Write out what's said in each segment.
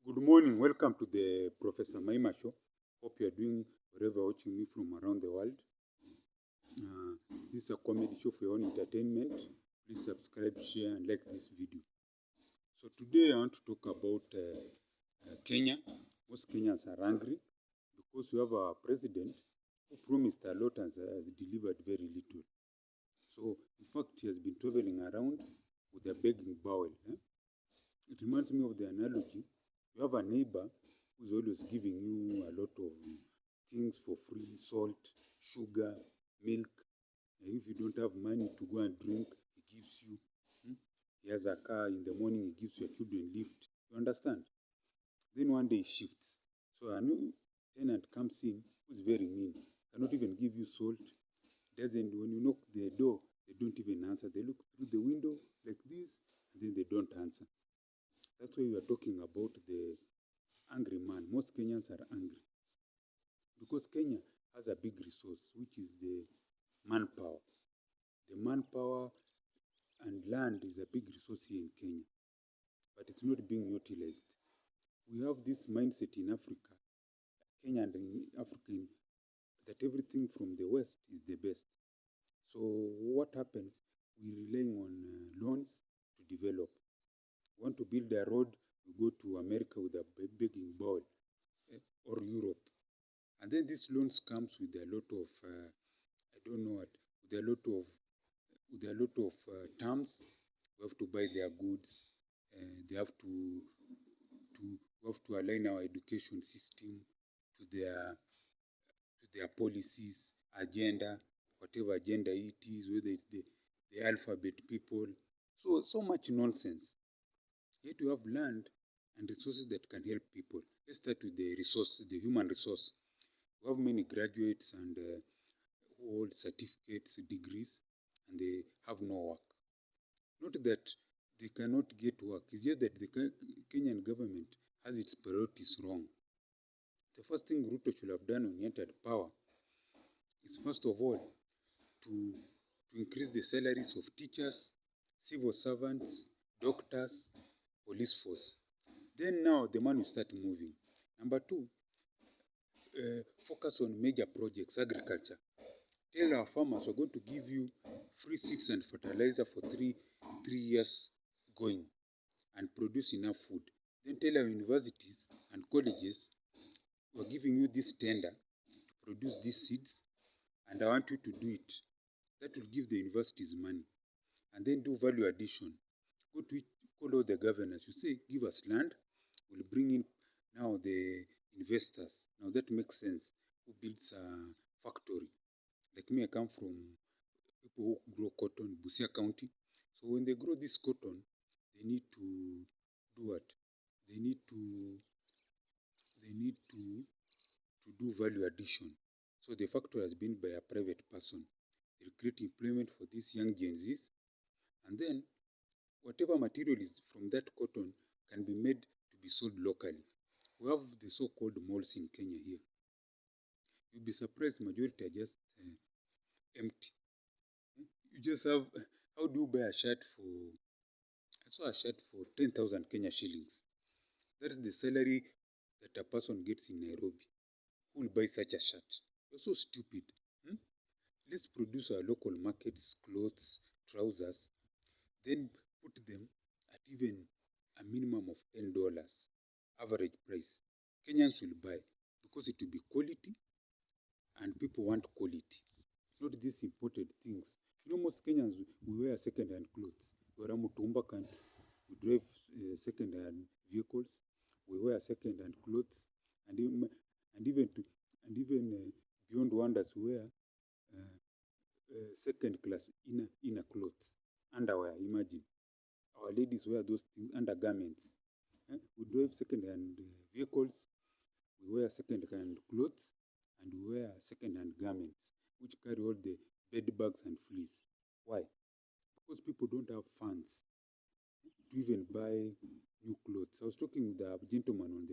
Good morning. Welcome to the Professor Maima Show. Hope you are doing wherever watching me from around the world. This is a comedy show for your own entertainment. Please subscribe, share, and like this video. So today I want to talk about Kenya. Most Kenyans are angry because we have a president who promised a lot and has delivered very little. So in fact, he has been traveling around with a begging bowl. It reminds me of the analogy. You have a neighbor who's always giving you a lot of things for free: salt, sugar, milk. And if you don't have money to go and drink, he gives you. He has a car in the morning, he gives your children lift. You understand? Then one day he shifts. So a new tenant comes in who's very mean, cannot even give you salt. Doesn't, when you knock the door, they don't even answer. They look through the window like this, and then they don't answer. That's why we are talking about the angry man. Most Kenyans are angry because Kenya has a big resource, which is the manpower. The manpower and land is a big resource here in Kenya, but it's not being utilized. We have this mindset in Africa, Kenya and in Africa, that everything from the West is the best. So what happens? We're relying on loans to develop. We want to build a road, we go to America with a begging bowl, or Europe. And then these loans comes with a lot of, I don't know what, with a lot of terms. We have to buy their goods. They have we have to align our education system to their policies, agenda, whatever agenda it is, whether it's the alphabet people. So much nonsense. Yet we have land and resources that can help people. Let's start with the resource, the human resource. We have many graduates and who hold certificates, degrees, and they have no work. Not that they cannot get work, it's just that the Kenyan government has its priorities wrong. The first thing Ruto should have done when he entered power is, first of all, to increase the salaries of teachers, civil servants, doctors, police force. Then now the man will start moving. Number two, focus on major projects, agriculture. Tell our farmers we're going to give you free seeds and fertilizer for three years going, and produce enough food. Then tell our universities and colleges we're giving you this tender to produce these seeds, and I want you to do it. That will give the universities money. And then do value addition. Go to it, call all the governors. You say, give us land. We'll bring in now the investors. Now that makes sense. Who builds a factory? Like me, I come from people who grow cotton, Busia County. So when they grow this cotton, they need to do what? They need to do value addition. So the factory has been by a private person. They'll create employment for these young Gen Zs. And then whatever material is from that cotton can be made to be sold locally. We have the so-called malls in Kenya here. You'll be surprised, majority are just empty. You just have, how do you buy a shirt for, I saw a shirt for 10,000 Kenya shillings. That's the salary that a person gets in Nairobi. Who will buy such a shirt? You're so stupid. Let's produce our local markets, clothes, trousers, then put them at even a minimum of $10 average price. Kenyans will buy because it will be quality, and people want quality, not these imported things. You know, most Kenyans, we wear second-hand clothes. We're a Mutumba country. We drive second-hand vehicles. We wear second-hand clothes, and even beyond wonders, we wear second-class inner clothes, underwear. Imagine our ladies wear those things, undergarments. We drive second-hand vehicles. We wear second-hand clothes, and we wear second-hand garments, which carry all the bed bugs and fleas. Why? Because people don't have funds to even buy new clothes. I was talking with a gentleman in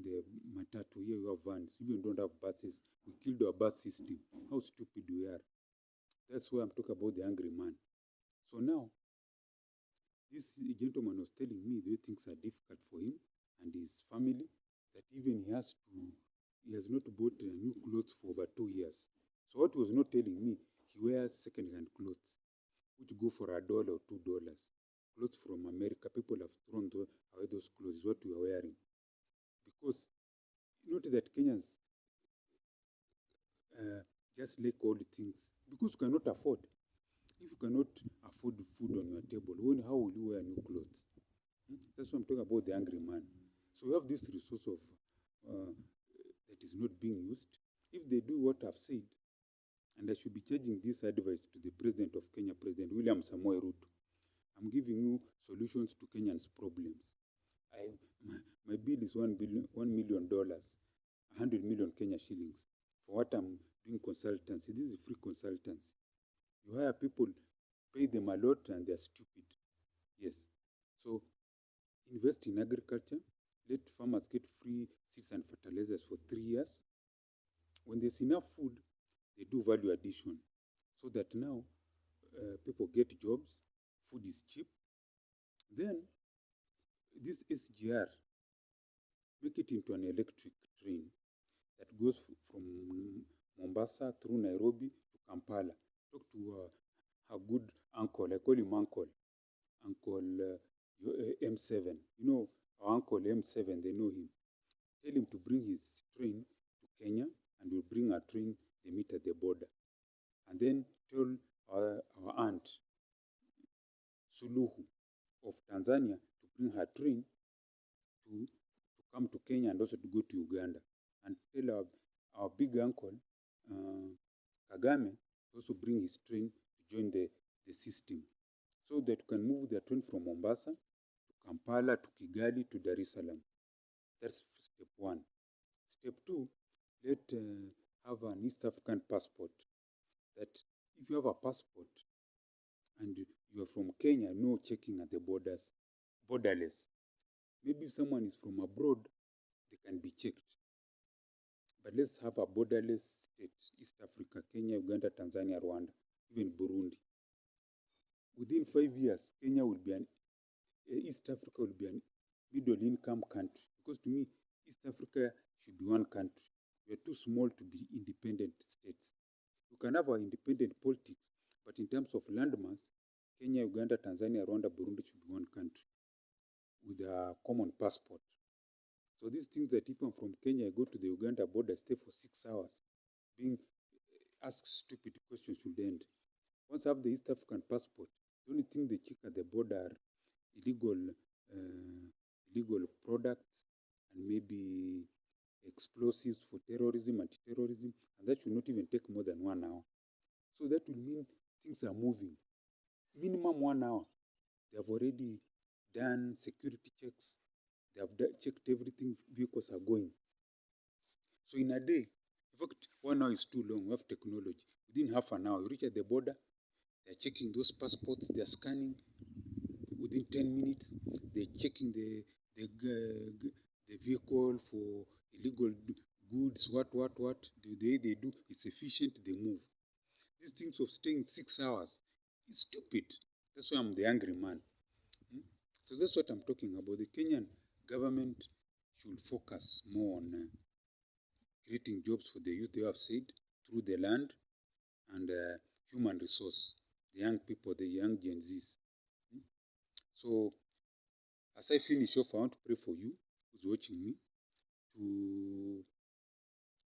the Matatu. Here we have vans. Even don't have buses. We killed our bus system. How stupid we are. That's why I'm talking about the angry man. So now, this gentleman was telling me the things are difficult for him. and his family, that even he has not bought new clothes for over 2 years. So what he was not telling me, he wears second-hand clothes, which go for $1 or $2. Clothes from America, people have thrown away those clothes, what we are wearing. Because not that Kenyans just like all the things, because you cannot afford. If you cannot afford food on your table, how will you wear new clothes? That's what I'm talking about, the angry man. So we have this resource of that is not being used. If they do what I've said, and I should be charging this advice to the President of Kenya, President William Samoei Ruto, I'm giving you solutions to Kenyans' problems. My bill is $1 million, 100 million Kenya shillings for what I'm doing consultancy. This is free consultancy. You hire people, pay them a lot, and they're stupid. Yes. So invest in agriculture. Let farmers get free seeds and fertilizers for 3 years. When there's enough food, they do value addition so that now people get jobs, food is cheap. Then this SGR, make it into an electric train that goes from Mombasa through Nairobi to Kampala. Talk to a good uncle, I call him Uncle M7. You know, our Uncle M7, they know him. Tell him to bring his train to Kenya, and we'll bring our train, they meet at the border. And then tell our aunt, Suluhu of Tanzania, to bring her train to come to Kenya and also to go to Uganda. And tell our big uncle, Kagame, to also bring his train to join the system, so that you can move the train from Mombasa to Kampala to Kigali to Dar es Salaam. That's step one. Step two, let have an East African passport. That if you have a passport and you are from Kenya, no checking at the borders, borderless. Maybe if someone is from abroad, they can be checked. But let's have a borderless state, East Africa, Kenya, Uganda, Tanzania, Rwanda, even Burundi. Within 5 years, Kenya will be East Africa will be a middle income country. Because to me, East Africa should be one country. We are too small to be independent states. You can have our independent politics, but in terms of landmass, Kenya, Uganda, Tanzania, Rwanda, Burundi should be one country with a common passport. So these things that if I'm from Kenya, I go to the Uganda border, stay for 6 hours, being asked stupid questions should end. Once I have the East African passport, the only thing they check at the border are illegal products and maybe explosives for terrorism, anti-terrorism, and that should not even take more than 1 hour. So that will mean things are moving. Minimum 1 hour. They have already done security checks. They have checked everything, vehicles are going. So in a day, in fact, 1 hour is too long. We have technology. Within half an hour, you reach at the border, they're checking those passports, they're scanning. Within 10 minutes, they're checking the vehicle for illegal goods, what. They do, it's efficient, they move. These things of staying 6 hours is stupid. That's why I'm the angry man. So that's what I'm talking about. The Kenyan government should focus more on creating jobs for the youth, they have said, through the land and human resource, the young people, the young Gen Zs. So as I finish off, I want to pray for you who's watching me,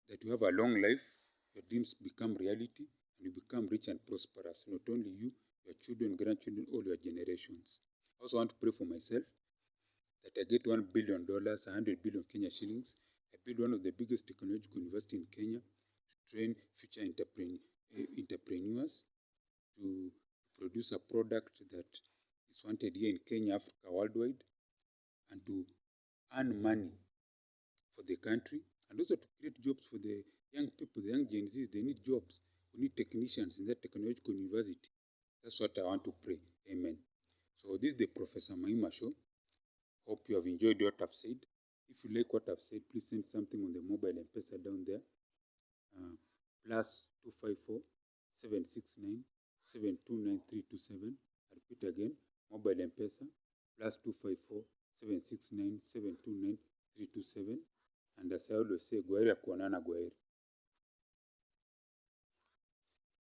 that you have a long life, your dreams become reality, and you become rich and prosperous. Not only you, your children, grandchildren, all your generations. I also want to pray for myself, that I get $1 billion, 100 billion Kenya shillings. I build one of the biggest technological universities in Kenya to train future entrepreneurs to produce a product that is wanted here in Kenya, Africa, worldwide, and to earn money for the country, and also to create jobs for the young people, the young Gen Zs. They need jobs. We need technicians in that technological university. That's what I want to pray. Amen. So this is the Professor Mahima Show. Hope you have enjoyed what I've said. If you like what I've said, please send something on the mobile M-Pesa down there. Plus 254 769 729 327. I repeat again, mobile M-Pesa plus 254 769 729 327. And as I always say, gwaheri ya kuonana, gwaheri.